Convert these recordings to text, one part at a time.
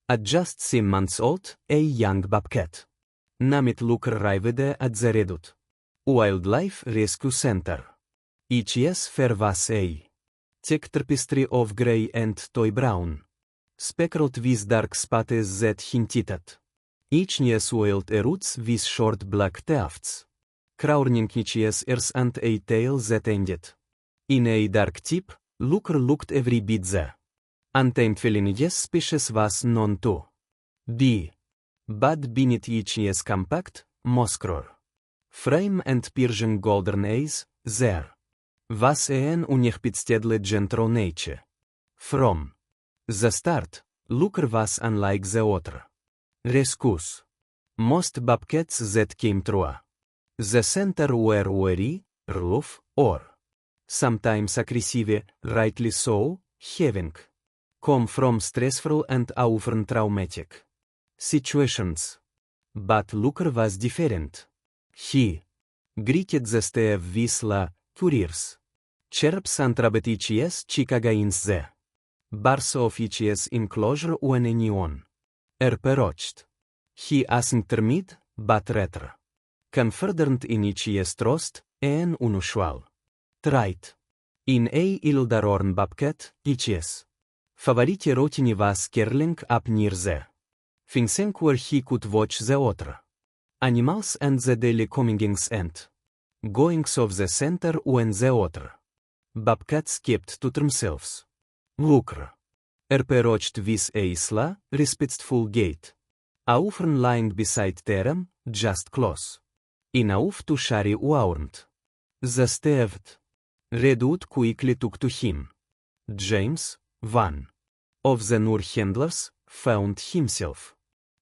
At just 7 months old, a young bobcat. Namit lucr raivede at zeredut. Wildlife Rescue Center. ICS Fervas A. Tech tapestry of grey and toy brown. Speckled with dark spots that hinted. Ichnies wild roots with short black tufts. Crowning ichnies ears and a tail that ended. In a dark tip, lucr looked every bit there. Untamed felinides species was known to be. But beneath ichnies compact, muscular frame and Persian golden eyes, there was an unexpectedly gentle nature. From the start, lucr was unlike the other rescues. Most bobcats that came through the center were wary, rough, or sometimes aggressive, rightly so, having come from stressful and often traumatic situations. But lucr was different. He greeted the stave with la couriers. Chirps and rabbit ichs chickagains the bars of ichs enclosure when anyone approached. He asked termit, but rather confident in ichs trust, an unusual trait. In a Ildarorn bobcat, ichs favorite routine was curling up near the fencing where he could watch the other animals and the daily comings and goings of the center when the other bobcats kept to themselves. Lucr approached with a slow, respectful gait, often lying beside them, just close enough to share warmth. The staved redwood quickly took to him. James, one of the nur handlers, found himself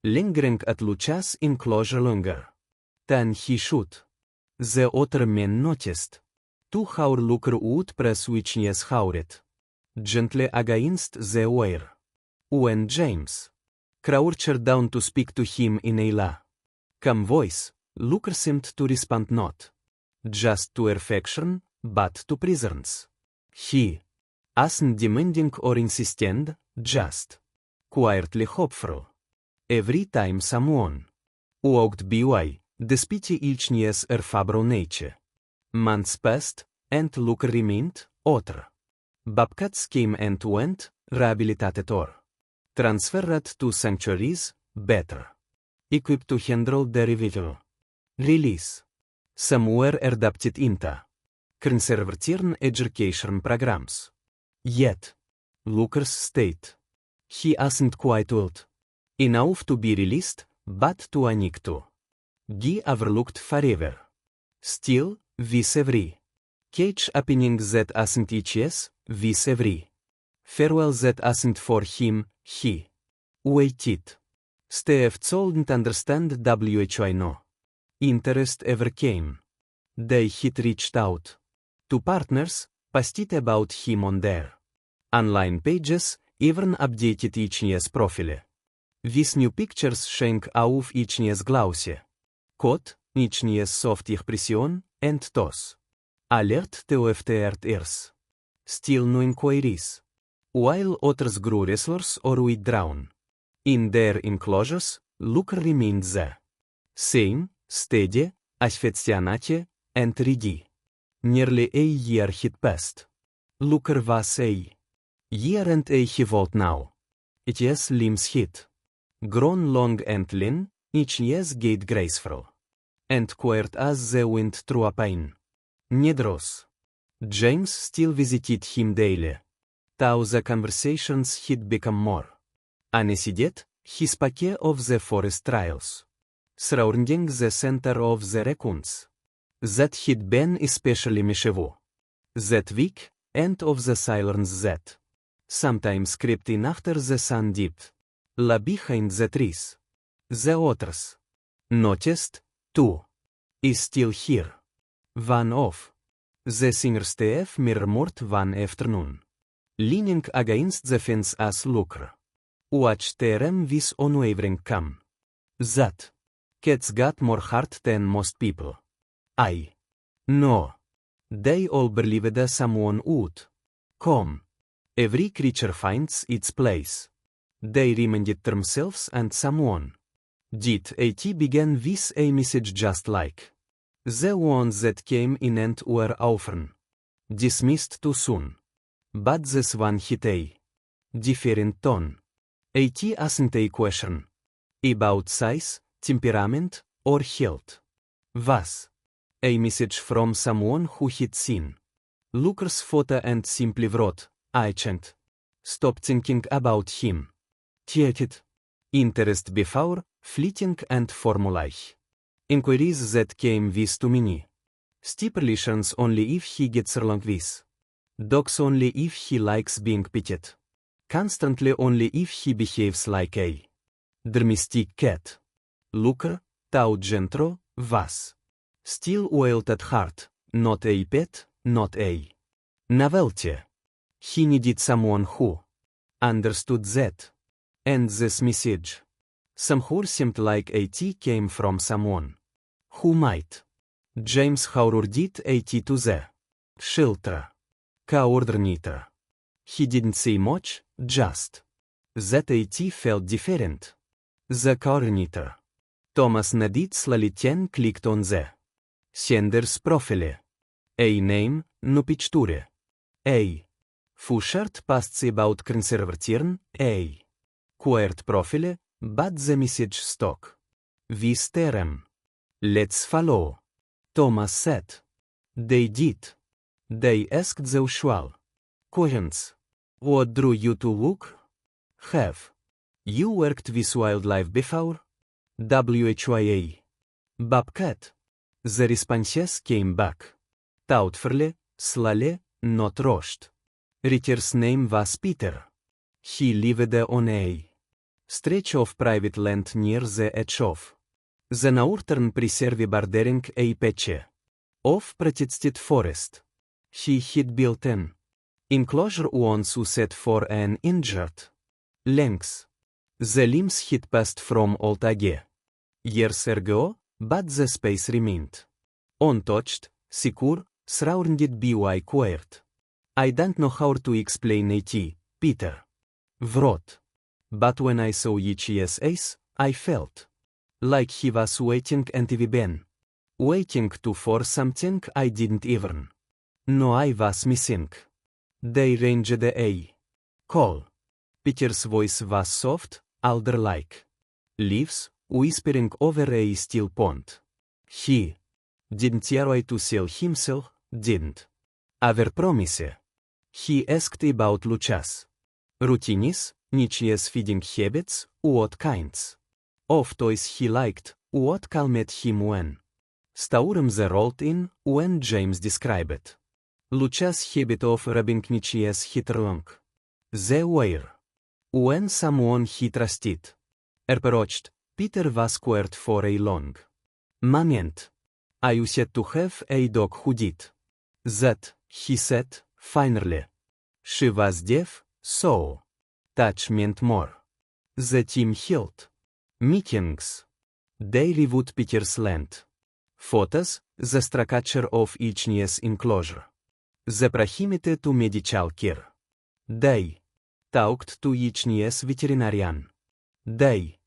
lingering at Lucia's enclosure longer than he should. The other men noticed 2 how lucr would press ichnies howred gently against the wire. When James crouched down to speak to him in a low, calm voice, lucr seemed to respond not just to affection, but to presence. He wasn't demanding or insistent, just quietly hopeful. Every time someone walked by, despite ichnies erfabro nature. Months passed, and lucr remained, other bobcats came and went, rehabilitated or transferred to sanctuaries, better equipped to handle the revival. Release. Some were adapted into conservative education programs. Yet, lucr's state. He wasn't quite old enough to be released, but to unique to be overlooked forever. Still, with every cage opening that wasn't ichs, with every farewell that wasn't for him, he waited. Steve couldn't understand why no interest ever came. They had reached out to partners, posted about him on their online pages, even updated ichnies profile with new pictures showing off ichnies glossy coat, ichnies soft expression, and toes. Alert to after ears. Still no inquiries. While others grew restless or withdrawn in their enclosures, lucr remained the same, steady, affectionate, and ready. Nearly a year had passed. Lucr was a year and a half old now. Its limbs had grown long and lean, its gait graceful and quiet as the wind through a pine needles. James still visited him daily. Though the conversations had become more uneasy, he spoke of the forest trails surrounding the center of the raccoons that had been especially mischievous that week, and of the silence that sometimes crept in after the sun dipped la behind the trees. The others noticed, too, is still here. One of the singers Steve murmured one afternoon, leaning against the fence as lucr watched them with unwavering calm. That cats got more heart than most people. I know. They all believed that someone would come. Every creature finds its place. They reminded themselves and someone. Did it begin with a message just like the ones that came in and were often dismissed too soon. But this one hit a different tone. It isn't a question about size, temperament, or health. Was a message from someone who had seen Lucre's photo and simply wrote, I can't stop thinking about him. Tieted interest before fleeting and formulae. Inquiries that came with too many stipulations only if he gets along with dogs, only if he likes being petted constantly, only if he behaves like a domestic cat. Lucre, tout gentro, was still wild at heart, not a pet, not a novelty. He needed someone who understood that. And this message somehow seemed like it came from someone who might. James Howard did it to the shelter coordinator. He didn't say much, just that it felt different. The coordinator, Thomas Nadit, slowly clicked on the sender's profile. A name, no picture. A full-shirt posts about conservatism, a queer profile, but the message stuck with term. Let's follow, Thomas said. They did. They asked the usual questions. What drew you to look? Have you worked with wildlife before? WHYA. Bobcat. The responses came back thoughtfully, slowly, not rushed. Ritter's name was Peter. He lived on a stretch of private land near the edge of the northern preserve bordering a patch of protected forest. He had built an enclosure once set for an injured lynx. The limbs had passed from old age years ago, but the space remained untouched, secure, surrounded by quiet. I don't know how to explain it, Peter wrote. But when I saw each's eyes, I felt like he was waiting and we've been waiting for something I didn't even know I was missing. They ranged a call. Peter's voice was soft, alder-like leaves whispering over a still pond. He didn't try to sell himself, didn't ever promise. He asked about Lucha's routines, Nietzsche's feeding habits, what kinds of toys he liked, what calmed him when storms rolled in, when James described Lucha's habit of rubbing Nietzsche's head along the wire. When someone he trusted approached, Peter was quiet for a long moment. I used to have a dog who did that, he said, finally. She was deaf, so touch meant more. The team held meetings. They reviewed Peter's land photos, the structure of each niece enclosure, the proximity to medical care. They talked to each niece veterinarian. They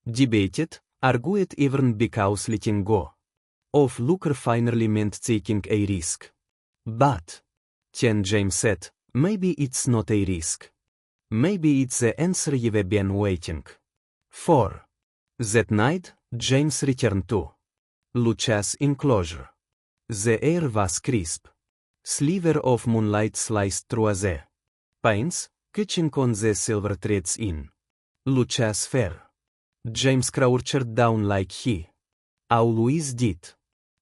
debated, argued even because letting go of Lucre finally meant taking a risk. But James said, maybe it's not a risk. Maybe it's the answer you've been waiting for. That night, James returned to Lucha's enclosure. The air was crisp. Sliver of moonlight sliced through the panes, catching on the silver threads in Lucha's fur. James crouched down like he always did.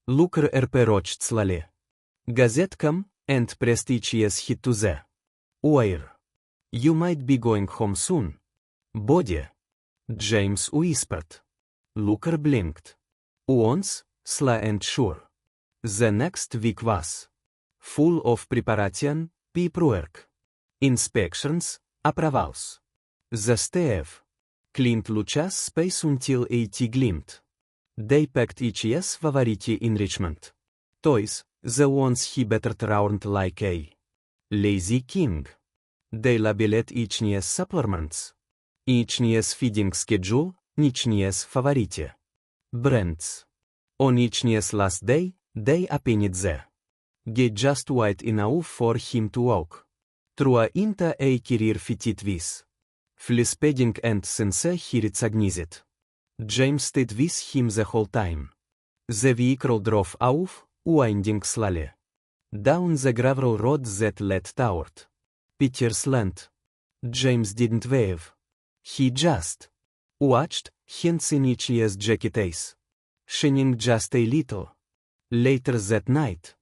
Lucre approached slowly. Gazette come and pressed each head to the wire. You might be going home soon, buddy, James whispered. Lucre blinked. Once, slow and sure. The next week was full of preparation, paperwork, inspections, approvals. The staff cleaned Lucha's space until it gleamed. They packed each's favorite enrichment toys, the ones he battered around like a lazy king. They labeled each niece supplements. Ичниес feeding schedule, nicnies favorite. Brands. On icnies last day, day appenit ze. Get just wide enough for him to walk. Trua inta ei career fitit vis. Flispeding and sense hirit agnizit. James stayed with him the whole time. The vehicle drove off, winding slowly. Down the gravel road that led toward Peter's land. James didn't wave. He just watched, hands in each year's jacket ace. Shining just a little. Later that night,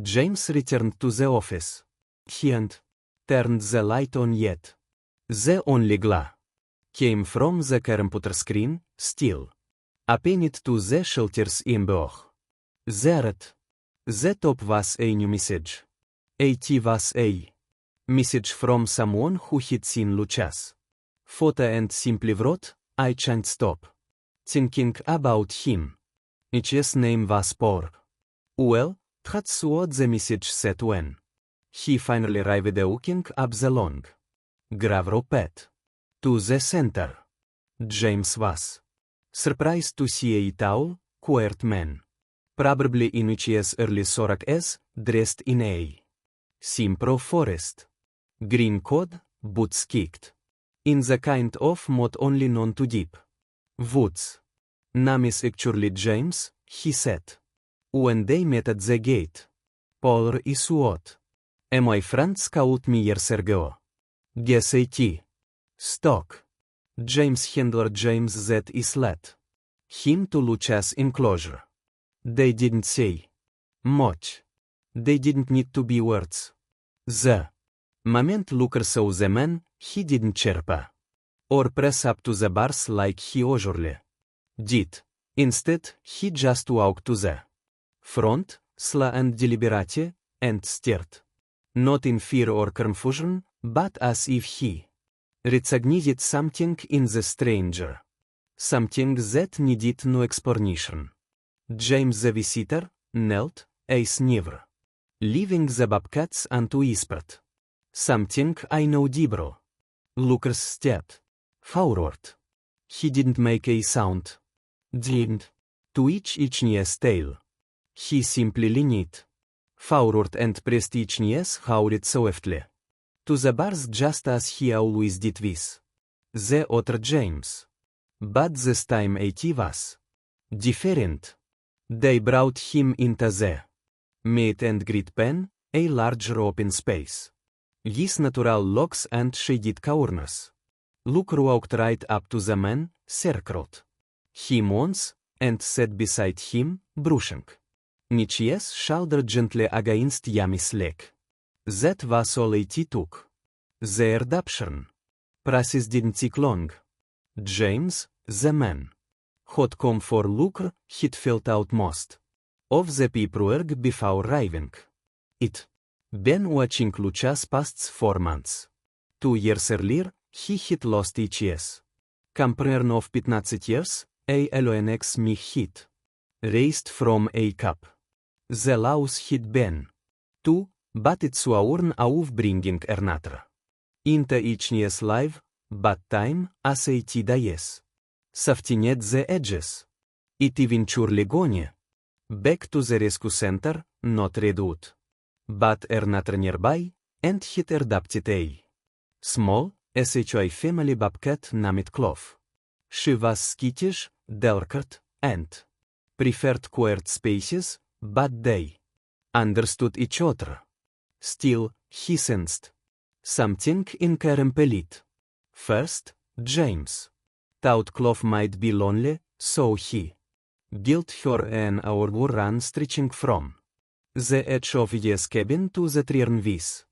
James returned to the office. He hadn't turned the light on yet. The only glare came from the computer screen, still appended to the shelter's inbox. There at the top was a new message. It was a message from someone who had seen Lucha's photo and simply wrote, "I can't stop thinking about him." His name was Paul. Well, that's what the message said when he finally arrived walking up the long gravel path to the center. James was surprised to see a tall, quiet man, probably in his early 40s, dressed in a simple forest green coat, boots kicked in the kind of mud only known to deep woods. "Name is actually James," he said. When they met at the gate. "Paul is what my friends called me years ago. Guess it. Stock." James handler James that is led him to Lucha's enclosure. They didn't say much. They didn't need to be words. The moment Looker saw the man, he didn't chirp or press up to the bars like he usually did. Instead, he just walked to the front, slow and deliberate, and stared. Not in fear or confusion, but as if he recognized something in the stranger. Something that needed no explanation. James the visitor knelt, as never, leaving the bobcats and whispered, "Something I know deeper." Lucas stepped forward. He didn't make a sound. Didn't twitch Ichnia's tail. He simply leaned forward and pressed Ichnia's howled softly to the bars just as he always did with the other James. But this time it was different. They brought him into the meet and greet pen, a larger open space. With natural locks and shaded corners. Luke walked right up to the man, circled him once, and sat beside him, brushing Nichia's shoulder gently against Yami's leg. That was all it took. The adoption process didn't take long. James, the man who'd come for Luke, had felt out most of the paperwork before arriving. It been watching Lucha's past 4 months. 2 years earlier, he had lost HS. Companion of 15 years, ALONX me hit. Raised from a cup. The laws had been 2, but it's sworn of bringing another into each year's life, but time as it dies. Softening the edges. It eventually gone back to the rescue center, not redwood, but another nearby, and had adopted a small, SHI family bobcat named Clove. She was skittish, delicate, and preferred quiet spaces, but they understood each other. Still, he sensed something incomplete. First, James thought Clove might be lonely, so he built her an hour run stretching from the edge of his cabin to the Triern with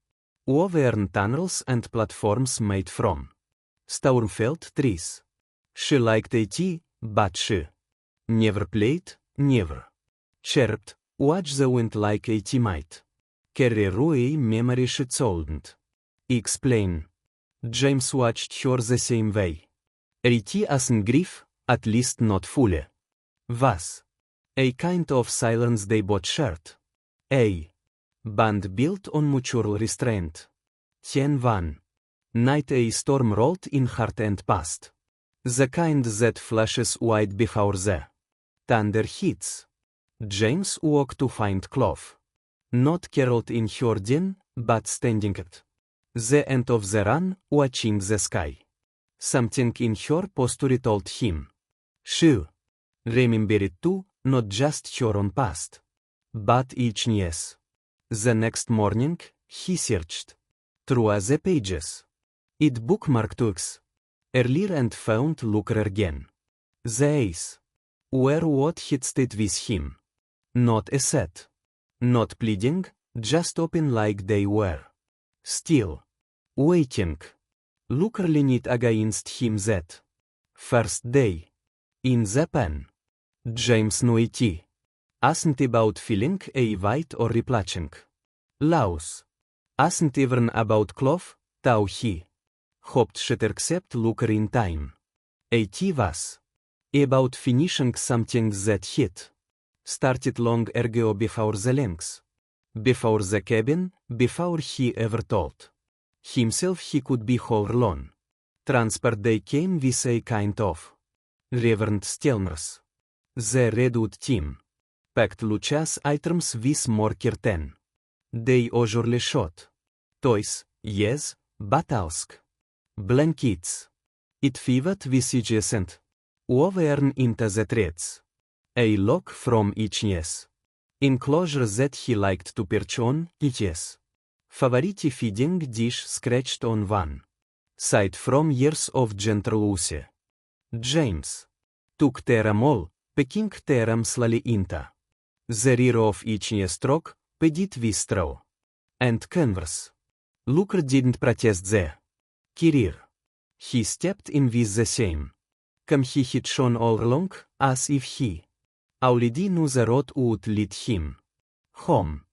worn tunnels and platforms made from storm-felled trees. She liked it, but she never played, never chirped, watched the wind like it might carry away memory she couldn't explain. James watched her the same way. It as in grief, at least not fully. Was a kind of silence they both shared. A bond built on mutual restraint. 10-1. Night a storm rolled in heart and past. The kind that flashes wide before the thunder hits. James walked to find cloth. Not curled in her den, but standing at the end of the run, watching the sky. Something in her posture told him. She remembered too, not just her own past, but each yes. The next morning, he searched through the pages. It bookmarked us earlier and found Looker again. The ace were what had stayed with him. Not a set. Not pleading, just open like they were. Still waiting. Looker leaned against him that first day. In the pen. James knew it. Asn't about feeling a white or replaching. Laus. Asn't even about cloth, thou he. Hoped she'd accept Looker in time. It was about finishing something that he'd started long ago before the links. Before the cabin, before he ever told himself he could be whole alone. Transport day came with a kind of reverent stillness. The redwood team packed Lucia's items with more curtain. They usually shot toys, yes, but ask blankets. It fevered with edges and woven into the threads. A lock from each yes. Enclosure that he liked to perch on, yes. Favorite feeding dish scratched on one side from years of gentle use. James took them all, pecking them slowly into the rear of each stroke, padded with straw and canvas. Looker didn't protest the career. He stepped in with the same calm he had shown all along, as if he already knew the road would lead him home.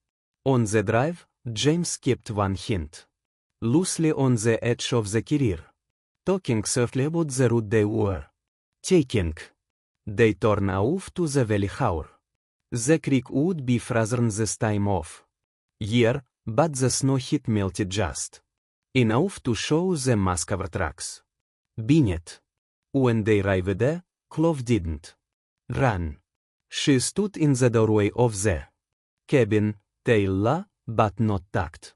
On the drive, James kept one hand loosely on the edge of the career, talking softly about the route they were taking. They turned off to the valley hour. The creek would be frozen this time of year, but the snow had melted just enough to show the mask-covered tracks beneath. When they arrived there, Clove didn't run. She stood in the doorway of the cabin, tail low, but not tucked,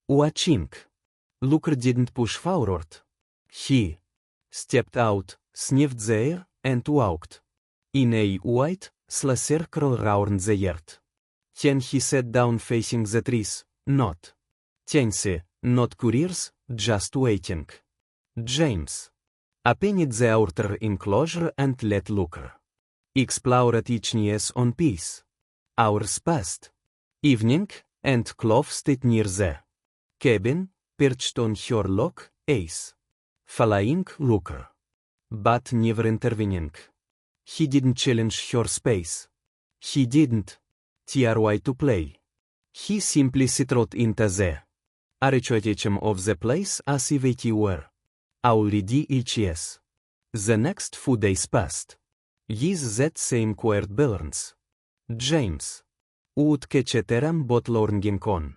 watching. Looker didn't push forward. He stepped out, sniffed the air, and walked in a wide, slow circle round the yard. Then he sat down facing the trees, not tense, not curious, just waiting. James opened the outer enclosure and let Looker explore each niche on piece. Hours passed. Evening, and Clove stayed near the cabin, perched on her lock, ace, following Looker, but never intervening. He didn't challenge her space. He didn't try to play. He simply settled into the architecture of the place as if it were already yes. The next few days passed. With that same quiet balance. James would catch a term boat learning on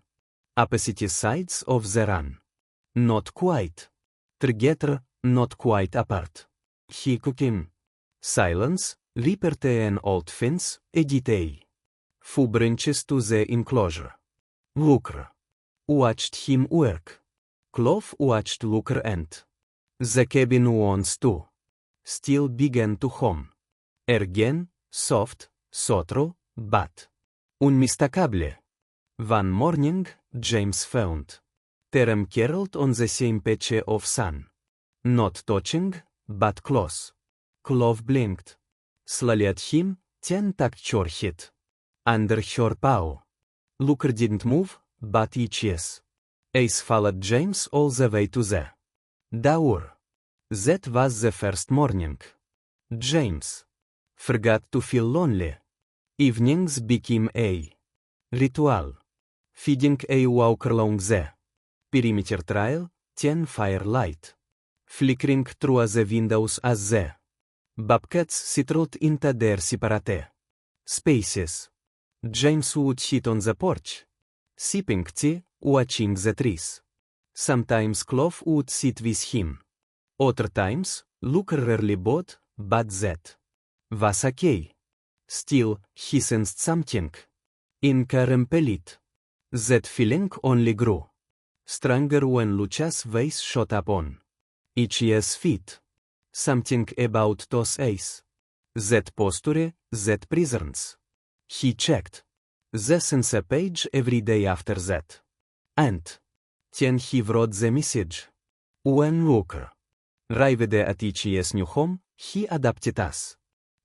opposite sides of the run. Not quite together, not quite apart. He cooking. Silence, repaired an old fence, added a few branches to the enclosure. Looker watched him work. Clove watched Looker and the cabin once too still began to hum. Again, soft, subtle, but unmistakable. One morning, James found them curled on the same patch of sun. Not touching, but close. Clove blinked slowly at him, then tucked her head under her paw. Looker didn't move, but each yes. Ace followed James all the way to the door. That was the first morning. James forgot to feel lonely. Evenings became a ritual. Feeding a walk along the perimeter trail, then firelight flickering through the windows as the bobcats settled into their separate spaces. James would sit on the porch, sipping tea, watching the trees Sometimes Clough would sit with him. Other times, Luker rarely bought, but that was okay. Still, he sensed something incomplete. That feeling only grew stronger when Lucia's face shot up on his feet. Something about those eyes. That posture, that presence. He checked the sense page every day after that. And then he wrote the message. When Luker arrived at his new home, he adapted us.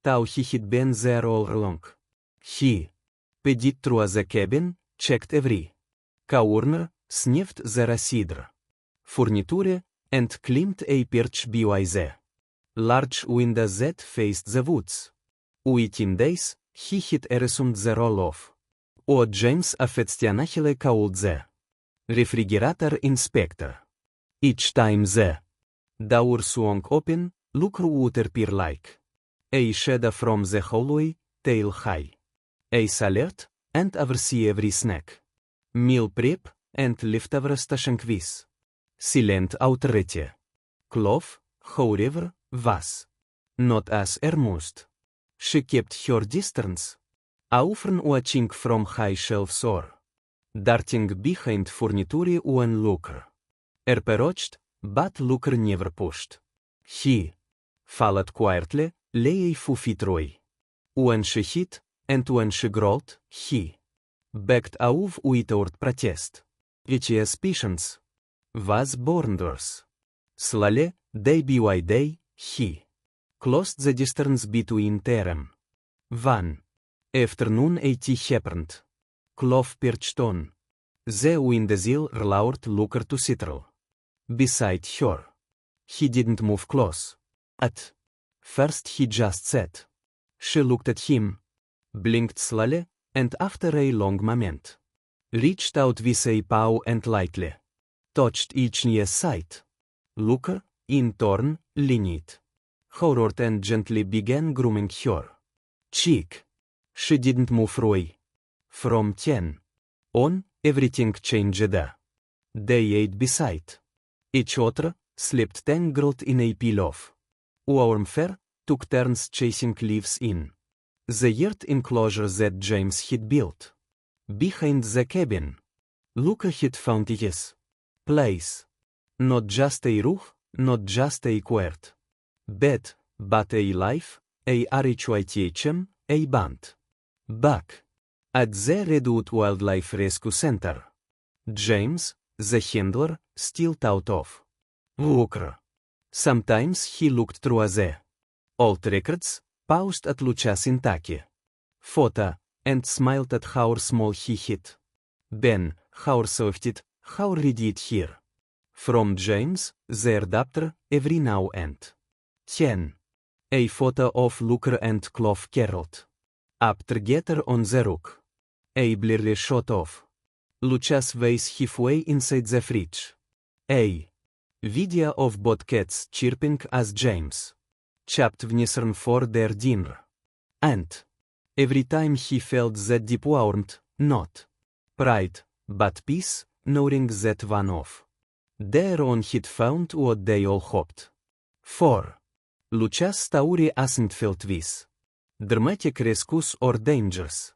Though he had been there all along. He pedded through the cabin, checked every corner, sniffed the receiver, furniture, and climbed a perch by the large window that faced the woods. Within days, he had assumed the role of what James affectionately called the refrigerator inspector. Each time the door swung open, Luker would appear like a shadow from the hallway, tail high. Eyes alert, and oversee every snack, meal prep, and leftover station quiz. Silent authority. Clough, however, was not as earnest. She kept her distance, often watching from high shelves or darting behind furniture when Luker approached, but Luker never pushed. He followed quietly, lay a few feet away. When she hit, and when she growled, he backed off without protest. His patience was borders. Slowly, day by day, he closed the distance between them. One afternoon it happened. Clough perched on the windowsill, allowed Luker to settle beside her. He didn't move close. At first he just sat. She looked at him, blinked slowly, and after a long moment, reached out with a paw and lightly touched each knee's side. Luker, in turn, leaned forward and gently began grooming her cheek. She didn't move away. From then on, everything changed. They ate beside each other, slept tangled in a pillow. Warm fur, took turns chasing leaves in the yard enclosure that James had built behind the cabin. Luker had found his place. Not just a roof, not just a quiet bed, but a life, a RHYTHM, a band. Back at the Redwood Wildlife Rescue Center, James, the handler, still thought of Luker. Sometimes he looked through the old records, paused at Lucia's Kentucky photo, and smiled at how small he had been, how soft, how ready it here. From James, the adapter, every now and then, a photo of Luker and Clough caroled up together on the rock. A blurry shot of Lucia's face halfway inside the fridge. A video of both cats chirping as James chopped venison for their dinner. And every time he felt that deep warmth, not pride, but peace, knowing that one of their own had found what they all hoped for. Lucia's story wasn't filled with dramatic rescues or dangers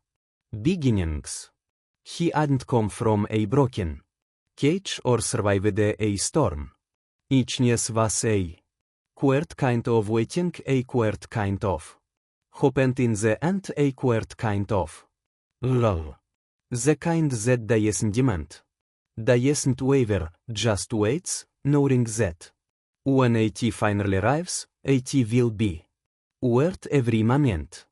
beginnings. He hadn't come from a broken cage or survived a storm. Each news was a quiet kind of waiting, a quiet kind of hope, and in the end a quiet kind of lull. The kind that doesn't demand, doesn't waver, just waits, knowing that when AT finally arrives, AT will be worth every moment.